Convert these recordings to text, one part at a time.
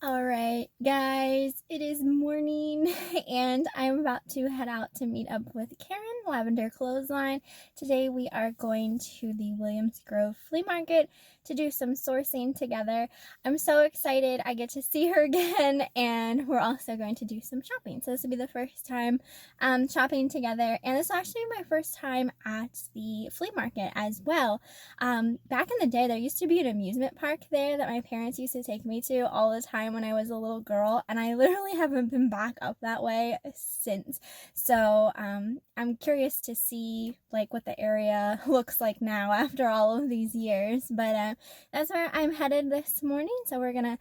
Alright, guys, it is morning and I'm about to head out to meet up with Karen, Lavender Clothesline. Today we are going to the Williams Grove Flea Market to do some sourcing together. I'm so excited I get to see her again, and we're also going to do some shopping. So this will be the first time shopping together, and this is actually my first time at the flea market as well. Back in the day, there used to be an amusement park there that my parents used to take me to all the time when I was a little girl, and I literally haven't been back up that way since. So I'm curious to see like what the area looks like now after all of these years, but that's where I'm headed this morning. So we're gonna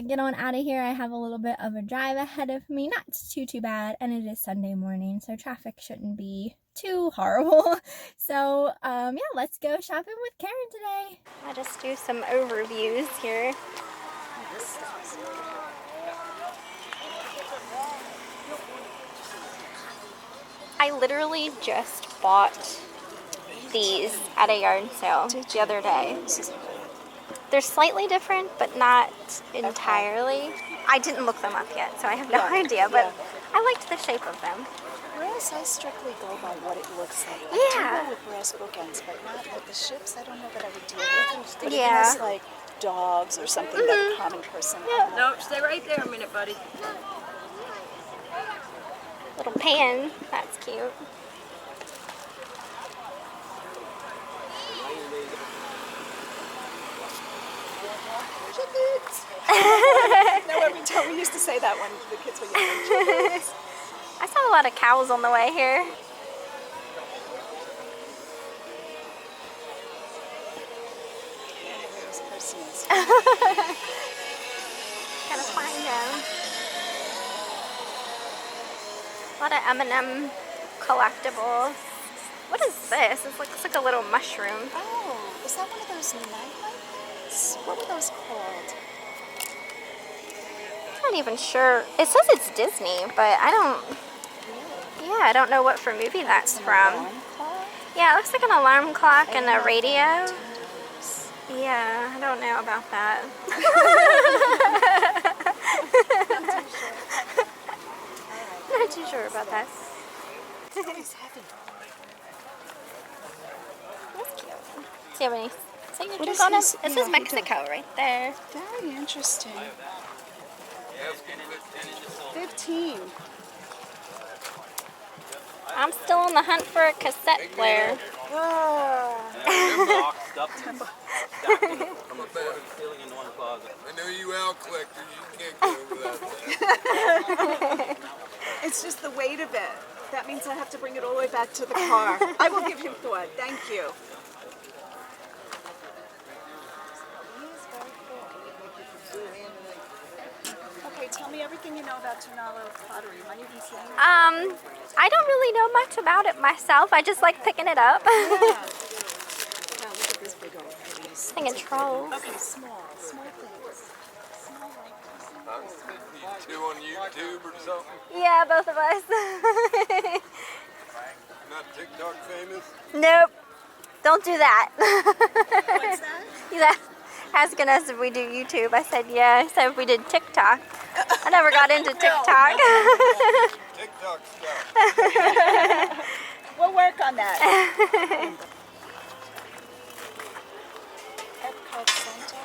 get on out of here. I have a little bit of a drive ahead of me, not too bad, and it is Sunday morning, so traffic shouldn't be too horrible. So yeah, let's go shopping with Karen today. I'll just do some overviews here. I literally just bought these at a yard sale the other day. They're slightly different, but not entirely. I didn't look them up yet, so I have no idea, but I liked the shape of them. Whereas I strictly go by what it looks like. Yeah. I do go with brass bookends, but not with the ships. I don't know that I would deal with. But Yeah. if it was like dogs or something that a common person. Yeah. No, stay right there a minute, buddy. Little pan, that's cute. No, every time we used to say that when the kids were younger. I saw a lot of cows on the way here. This person is. Gotta find them. A lot of M&M collectibles. What is this? This looks like a little mushroom. Oh, is that one of those nightlight things? What were those called? I'm not even sure. It says it's Disney, but I don't. Yeah, I don't know what for movie that's from. Yeah, it looks like an alarm clock and a radio. Yeah, I don't know about that. Not too sure about that. It's heavy. That's cute. Do you have any signatures is on it? this? It Yeah, says he Mexico right there. Very interesting. 15. I'm still on the hunt for a cassette player. I know you owl collectors, you can't go without that. It's just the weight of it. That means I have to bring it all the way back to the car. I will give you thought. Thank you. Okay, tell me everything you know about Tonalo pottery. Am I even saying it? I don't really know much about it myself. I just like picking it up. Yeah. Wow, look at this big old piece. Thinking trolls. Okay, small things. You two on YouTube or something? Yeah, both of us. Not TikTok famous? Nope. Don't do that. What's that? He's asking us if we do YouTube. I said yeah. He said if we did TikTok. I never got into TikTok. TikTok stuff. We'll work on that. Epcot Center.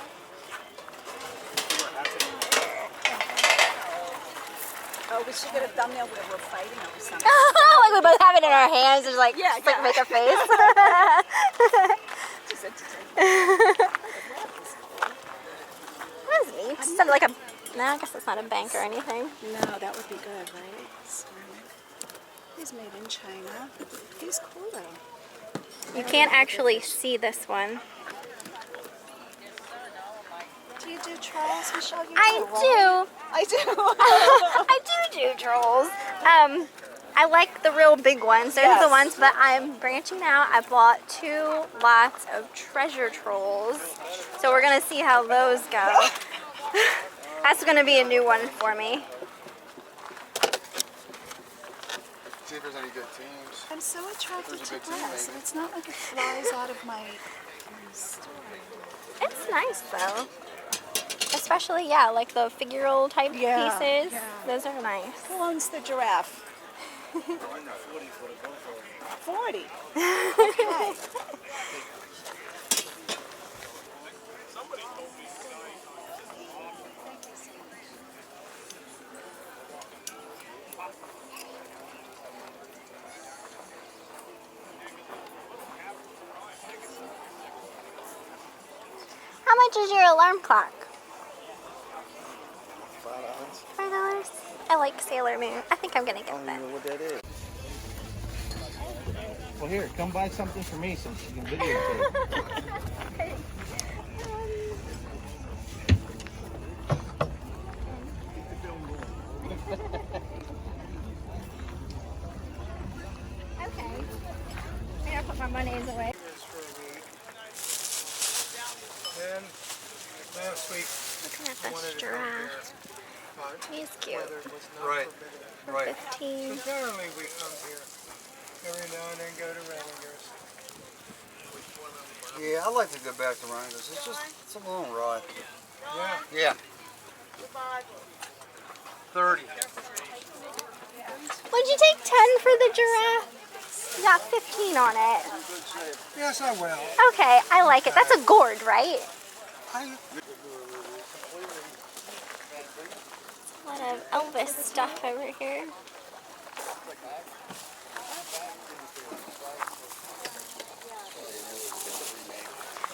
Oh, we should get a thumbnail where we're fighting over something. Like we both have it in our hands. Just like, Yeah, just like yeah. make a face. Just entertaining. That's neat. It sounded like a. No, I guess it's not a bank or anything. No, that would be good, right? He's made in China. He's cool though. You can't actually see this one. Do you do trolls, Michelle? You I right? do. I do. I do trolls. I like the real big ones. Those are the ones, but I'm branching out. I bought 2 lots of treasure trolls. So we're going to see how those go. That's going to be a new one for me. See if there's any good teams. I'm so attracted There's to a good team, brass, and maybe. it's not like it flies out of my story. It's nice though. Especially, yeah, like the figural type Yeah, pieces. yeah. Those are nice. Who owns the giraffe? 40. Okay. How much is your alarm clock? $5. $5. I like Sailor Moon. I think I'm gonna I get don't that. even know what that is. Well, here, come buy something for me since you can videotape. Okay. I gotta put my monies away. And last week, Looking at this giraffe. He's cute. right, right. 15. So generally we come here every now and then go to Renninger's. Yeah, I like to go back to Rangers. It's a long ride. Yeah. Yeah. 30. Would you take 10 for the giraffe? You got 15 on it. Yes, I will. Okay, I like it. That's a gourd, right? A lot of Elvis stuff over here.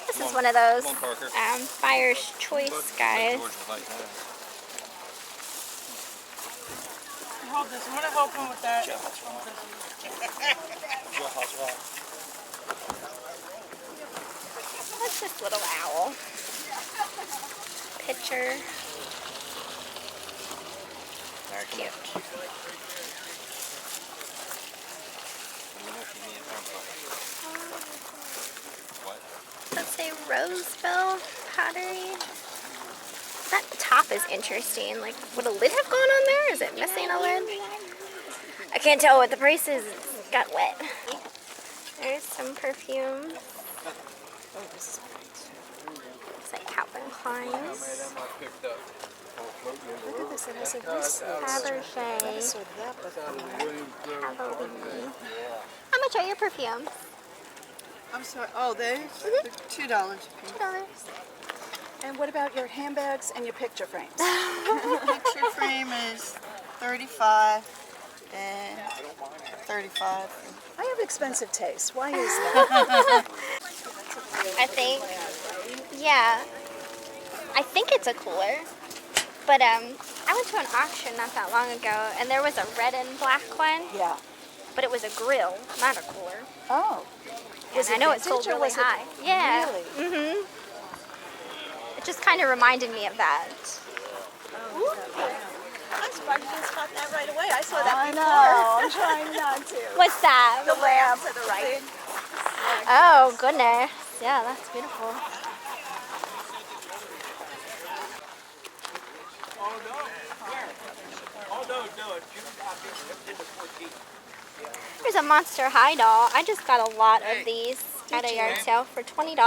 This is one of those buyer's choice guys. Hold this. I'm gonna help him with that. What's this little owl? Picture. That's cute. That's a Rosebell pottery. That top is interesting. Like, would a lid have gone on there? Is it missing a lid? I can't tell what the price is. It got wet. There's some perfume. Looks like Calvin Klein's. Look at this. It has a this. Fabergé. So that before. Halloween. How much are your perfumes? I'm sorry. Oh, they? $2. $2. And what about your handbags and your picture frames? Picture frame is 35 and 35. I have expensive taste. Why is that? I think, yeah, I think it's a cooler. But I went to an auction not that long ago, and there was a red and black one, Yeah. but it was a grill, not a cooler. Oh. And I know it sold vintage or really was it- high. Yeah. Really? Mhm. It just kind of reminded me of that. I'm surprised you didn't spot that right away. I saw that I before. know. I'm trying not to. What's that? The lamp to the right. Oh, goodness. Yeah, that's beautiful. There's a Monster High doll. I just got a lot of these at a yard sale for $20.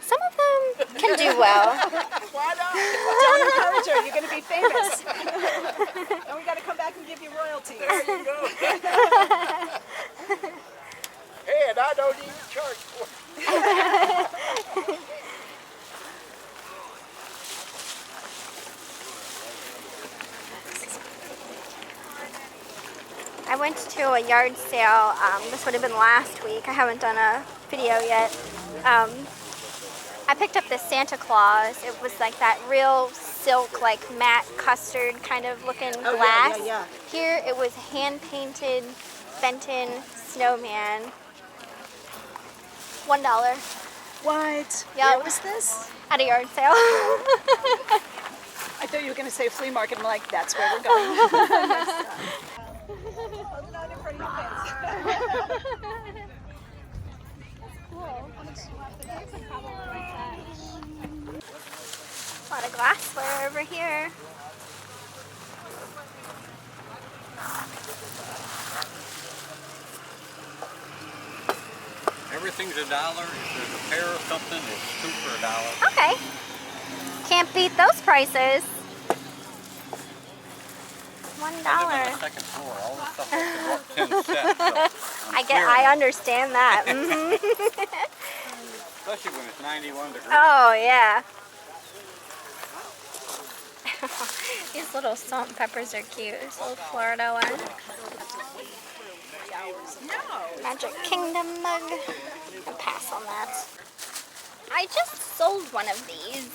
Some of them can do well. Don't encourage her. You're going to be famous. And we got to come back and give you royalties. Hey, and I don't even charge for it. I went to a yard sale. This would have been last week. I haven't done a video yet. I picked up this Santa Claus. It was like that real silk, like matte custard kind of looking glass. yeah. Here it was hand-painted Benton snowman. $1 What? Yeah. Where was this? at a yard sale. I thought you were going to say flea market. I'm like, that's where we're going. A lot of glassware over here. Everything's $1. If there's a pair of something, it's 2 for $1. Okay. Can't beat those prices. $1. On the second floor, all the stuff has to go up 10 cents. So I understand that. Mm-hmm. Especially when it's 91 degrees. Oh yeah. These little salt and peppers are cute. This little Florida one. Magic Kingdom mug. I'll pass on that. I just sold one of these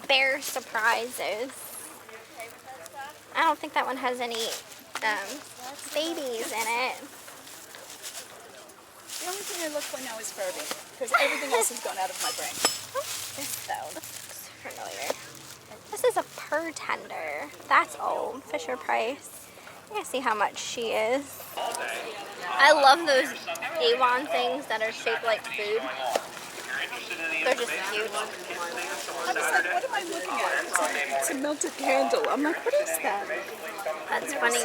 bear surprises. I don't think that one has any babies in it. The only thing I look for now is Furby, because everything else has gone out of my brain. What's this though? This looks familiar. This is a purr tender. That's old. Fisher Price. I gotta see how much she is. I love those Avon things that are shaped like food. They're just cute. I was like, what am I looking at? It's like, it's a melted candle. I'm like, what is that? That's funny.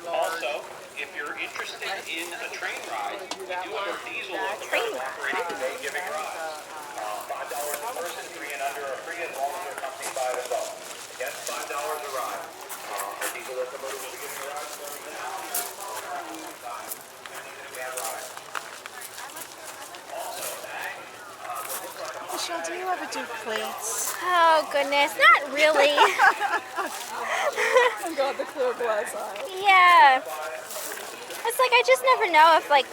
Also, if you're interested in a train ride, we do have a diesel Train operating today giving rides. $5 a person, 3 and under are free as long as they're accompanied by an adult. Again, $5 a ride. Our diesel locomotive will be giving rides starting now. Michelle, do you ever do plates? Oh goodness, not really. Oh God, the clear glass aisle. Yeah. It's like I just never know if like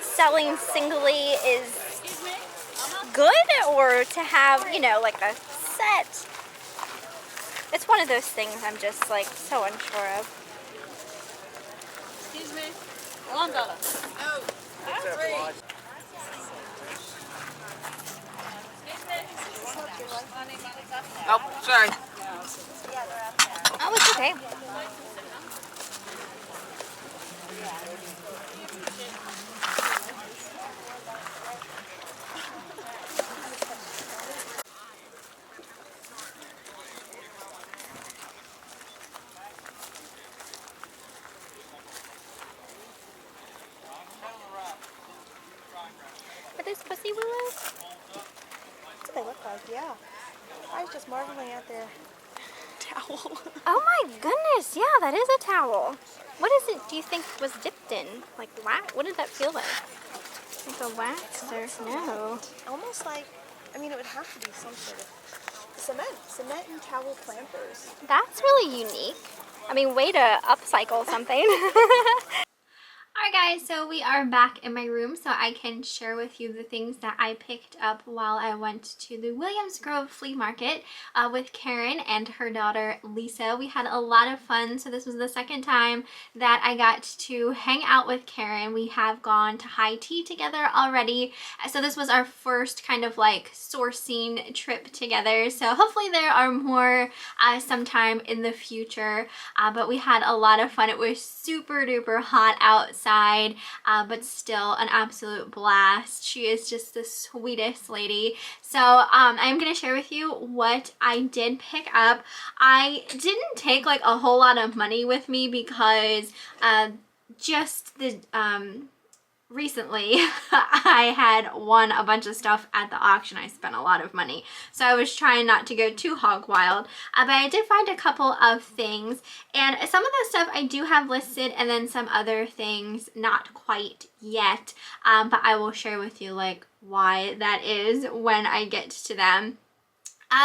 selling singly is good or to have, you know, like a set. It's one of those things I'm just like so unsure of. Excuse me. $1. No. That's Oh, sorry. Oh, it's okay. Are these pussy willows? what they look like, yeah. I was just marveling at their towel. Oh my goodness, yeah, that is a towel. What is it do you think was dipped in? Like wax? What did that feel like? Like a wax or no? Almost like, I mean, it would have to be some sort of cement and towel planters. That's really unique. I mean, way to upcycle something. Alright guys, so we are back in my room so I can share with you the things that I picked up while I went to the Williams Grove flea market with Karen and her daughter Lisa. We had a lot of fun, so this was the second time that I got to hang out with Karen. We have gone to high tea together already, so this was our first kind of like sourcing trip together, so hopefully there are more sometime in the future, but we had a lot of fun. It was super duper hot outside, but still an absolute blast. She is just the sweetest lady. So I'm gonna share with you what I did pick up. I didn't take like a whole lot of money with me because just the recently I had won a bunch of stuff at the auction. I spent a lot of money, so I was trying not to go too hog wild, but I did find a couple of things, and some of the stuff I do have listed and then some other things not quite yet, but I will share with you like why that is when I get to them.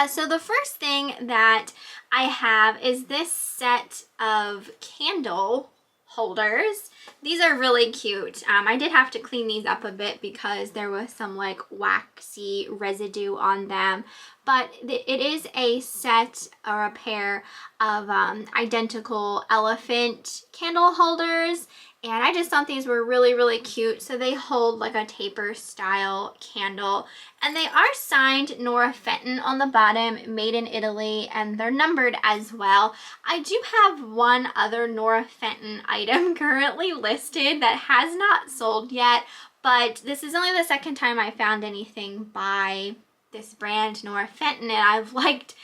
So the first thing that I have is this set of candle holders. These are really cute. I did have to clean these up a bit because there was some like waxy residue on them, but it is a set or a pair of identical elephant candle holders, and I just thought these were really, really cute. So they hold like a taper style candle, and they are signed Nora Fenton on the bottom, made in Italy, and they're numbered as well. I do have one other Nora Fenton item currently listed that has not sold yet, but this is only the second time I found anything by this brand, Nora Fenton, and I've liked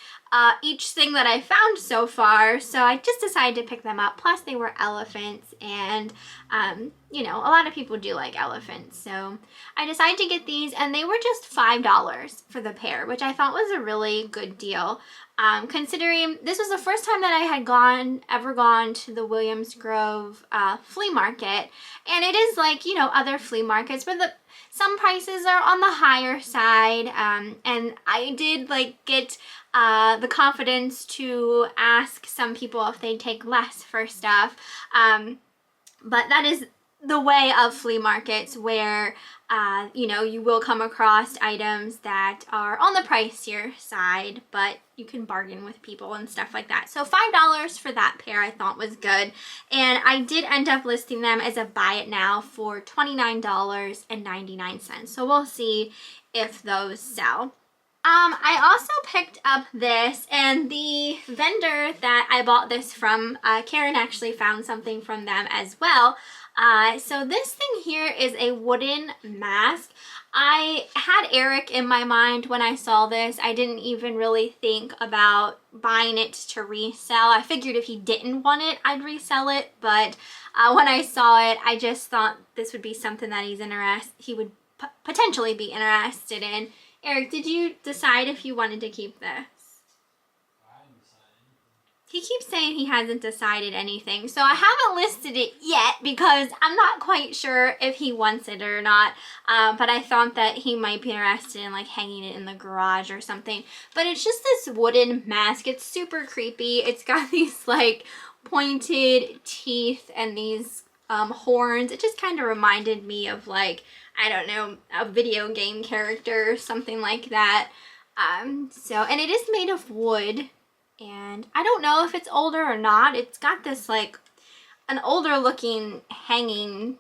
each thing that I found so far, so I just decided to pick them up. Plus they were elephants, and you know, a lot of people do like elephants, so I decided to get these, and they were just $5 for the pair, which I thought was a really good deal. Considering this was the first time that I had ever gone to the Williams Grove flea market, and it is like, you know, other flea markets, but some prices are on the higher side, and I did like get the confidence to ask some people if they take less for stuff, but that is the way of flea markets, where you know, you will come across items that are on the pricier side, but you can bargain with people and stuff like that. So $5 for that pair I thought was good, and I did end up listing them as a buy it now for $29.99. So we'll see if those sell. I also picked up this, and the vendor that I bought this from, Karen actually found something from them as well. So this thing here is a wooden mask. I had Eric in my mind when I saw this. I didn't even really think about buying it to resell. I figured if he didn't want it, I'd resell it, but when I saw it, I just thought this would be something that he would potentially be interested in. Eric, did you decide if you wanted to keep this? He keeps saying he hasn't decided anything, so I haven't listed it yet because I'm not quite sure if he wants it or not, but I thought that he might be interested in like hanging it in the garage or something. But it's just this wooden mask. It's super creepy. It's got these like pointed teeth and these horns. It just kind of reminded me of, like, I don't know, a video game character or something like that. And it is made of wood, and I don't know if it's older or not. It's got this like an older looking hanging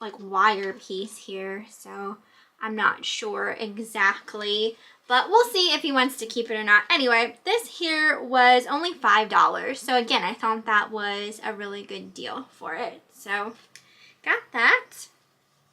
like wire piece here, so I'm not sure exactly, but we'll see if he wants to keep it or not. Anyway, this here was only $5, so again, I thought that was a really good deal for it, so got that.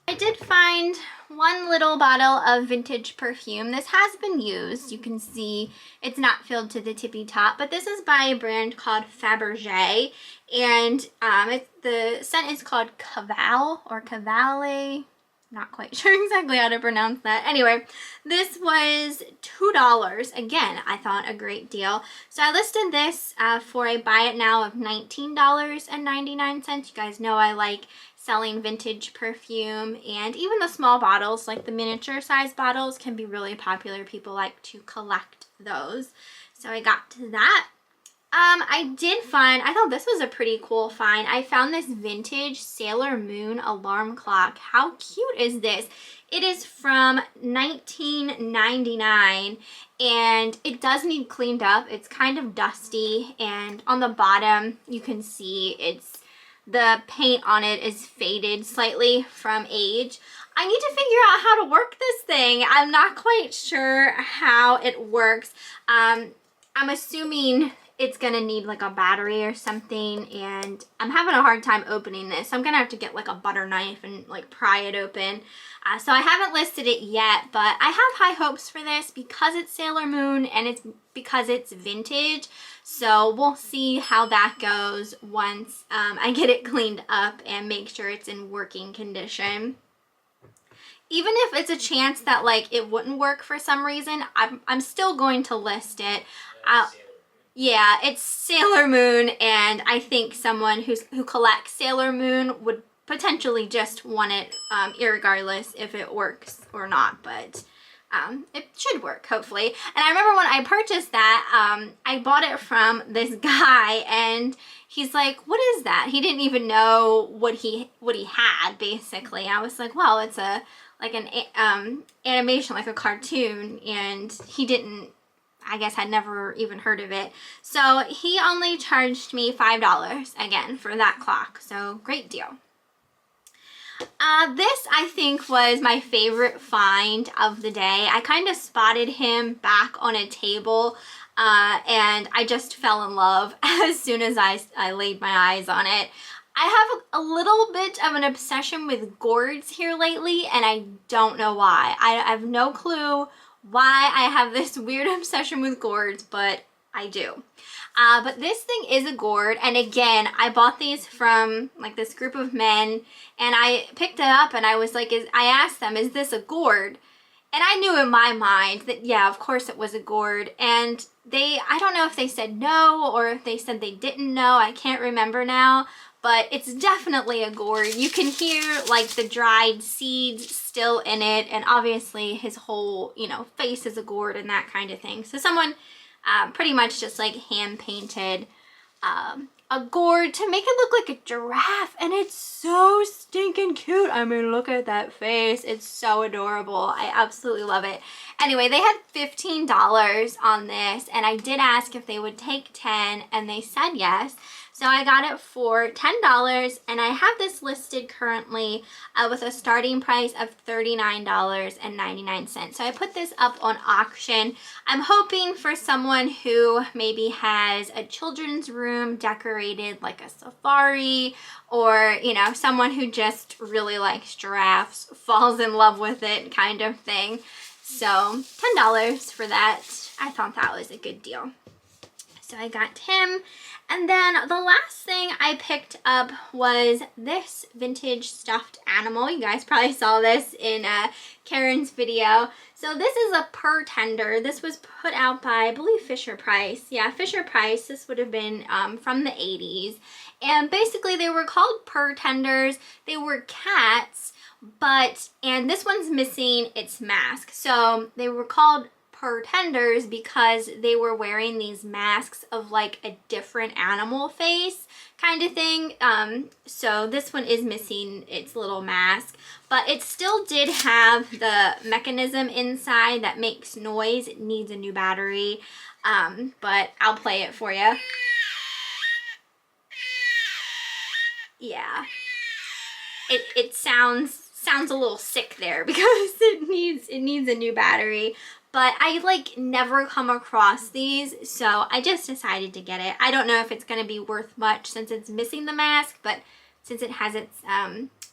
I did find one little bottle of vintage perfume. This has been used. You can see it's not filled to the tippy top, but this is by a brand called Fabergé, and the scent is called Cavale or Cavale. Not quite sure exactly how to pronounce that. Anyway, this was $2. Again, I thought a great deal. So I listed this for a buy it now of $19.99. You guys know I like selling vintage perfume, and even the small bottles, like the miniature size bottles, can be really popular. People like to collect those. So I got to that. I thought this was a pretty cool find. I found this vintage Sailor Moon alarm clock. How cute is this? It is from 1999, and it does need cleaned up. It's kind of dusty, and on the bottom you can see the paint on it is faded slightly from age. I need to figure out how to work this thing. I'm not quite sure how it works. I'm assuming it's gonna need like a battery or something, and I'm having a hard time opening this. I'm gonna have to get like a butter knife and like pry it open. So I haven't listed it yet, but I have high hopes for this because it's Sailor Moon and it's because it's vintage. So we'll see how that goes once I get it cleaned up and make sure it's in working condition. Even if it's a chance that like it wouldn't work for some reason, I'm still going to list it. Yeah, it's Sailor Moon, and I think someone who collects Sailor Moon would potentially just want it irregardless if it works or not, but it should work, hopefully. And I remember when I purchased that, I bought it from this guy, and he's like, what is that? He didn't even know what he had, basically. I was like, well, it's like an animation, like a cartoon, and he didn't, I guess, had never even heard of it. So he only charged me $5 again for that clock. So great deal. This I think was my favorite find of the day. I kind of spotted him back on a table and I just fell in love as soon as I laid my eyes on it. I have a little bit of an obsession with gourds here lately, and I don't know why. I have no clue why I have this weird obsession with gourds, but I do. But this thing is a gourd, and again, I bought these from like this group of men, and I picked it up and I was like, I asked them, is this a gourd? And I knew in my mind that, yeah, of course it was a gourd. And I don't know if they said no or if they said they didn't know. I can't remember now, but it's definitely a gourd. You can hear like the dried seeds still in it. And obviously his whole, you know, face is a gourd and that kind of thing. So someone pretty much just like hand painted a gourd to make it look like a giraffe, and it's so stinking cute. I mean, look at that face. It's so adorable. I absolutely love it. Anyway, they had $15 on this, and I did ask if they would take 10, and they said yes. So I got it for $10, and I have this listed currently with a starting price of $39.99. So I put this up on auction. I'm hoping for someone who maybe has a children's room decorated like a safari, or, you know, someone who just really likes giraffes, falls in love with it kind of thing. So $10 for that. I thought that was a good deal. So I got him. And then the last thing I picked up was this vintage stuffed animal. You guys probably saw this in Karen's video. So this is a purr tender. This was put out by, I believe, Fisher Price. Yeah, Fisher Price. This would have been from the 80s. And basically they were called purr tenders. They were cats, and this one's missing its mask. So they were called purr tenders because they were wearing these masks of like a different animal face kind of thing. So this one is missing its little mask, but it still did have the mechanism inside that makes noise. It needs a new battery, but I'll play it for you. Yeah, it sounds a little sick there because it needs a new battery. But I like never come across these, so I just decided to get it. I don't know if it's going to be worth much since it's missing the mask, but since it has its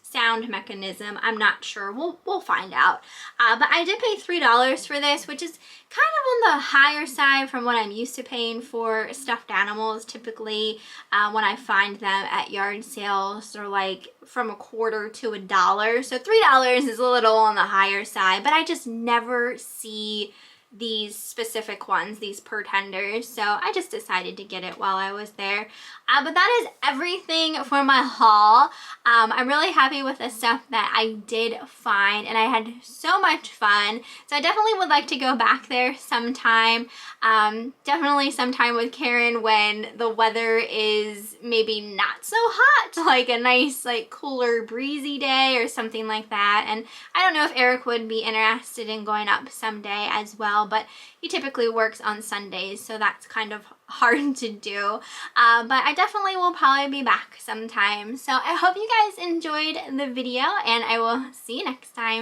sound mechanism, I'm not sure. We'll find out. But I did pay $3 for this, which is kind of on the higher side from what I'm used to paying for stuffed animals. Typically, when I find them at yard sales, they're like from $0.25 to $1. So $3 is a little on the higher side, but I just never see these specific ones, these purr tenders, so I just decided to get it while I was there. But that is everything for my haul. I'm really happy with the stuff that I did find, and I had so much fun. So I definitely would like to go back there sometime. Definitely sometime with Karen when the weather is maybe not so hot, like a nice like cooler breezy day or something like that. And I don't know if Eric would be interested in going up someday as well, but he typically works on Sundays, so that's kind of hard to do. But I definitely will probably be back sometime. So I hope you guys enjoyed the video, and I will see you next time.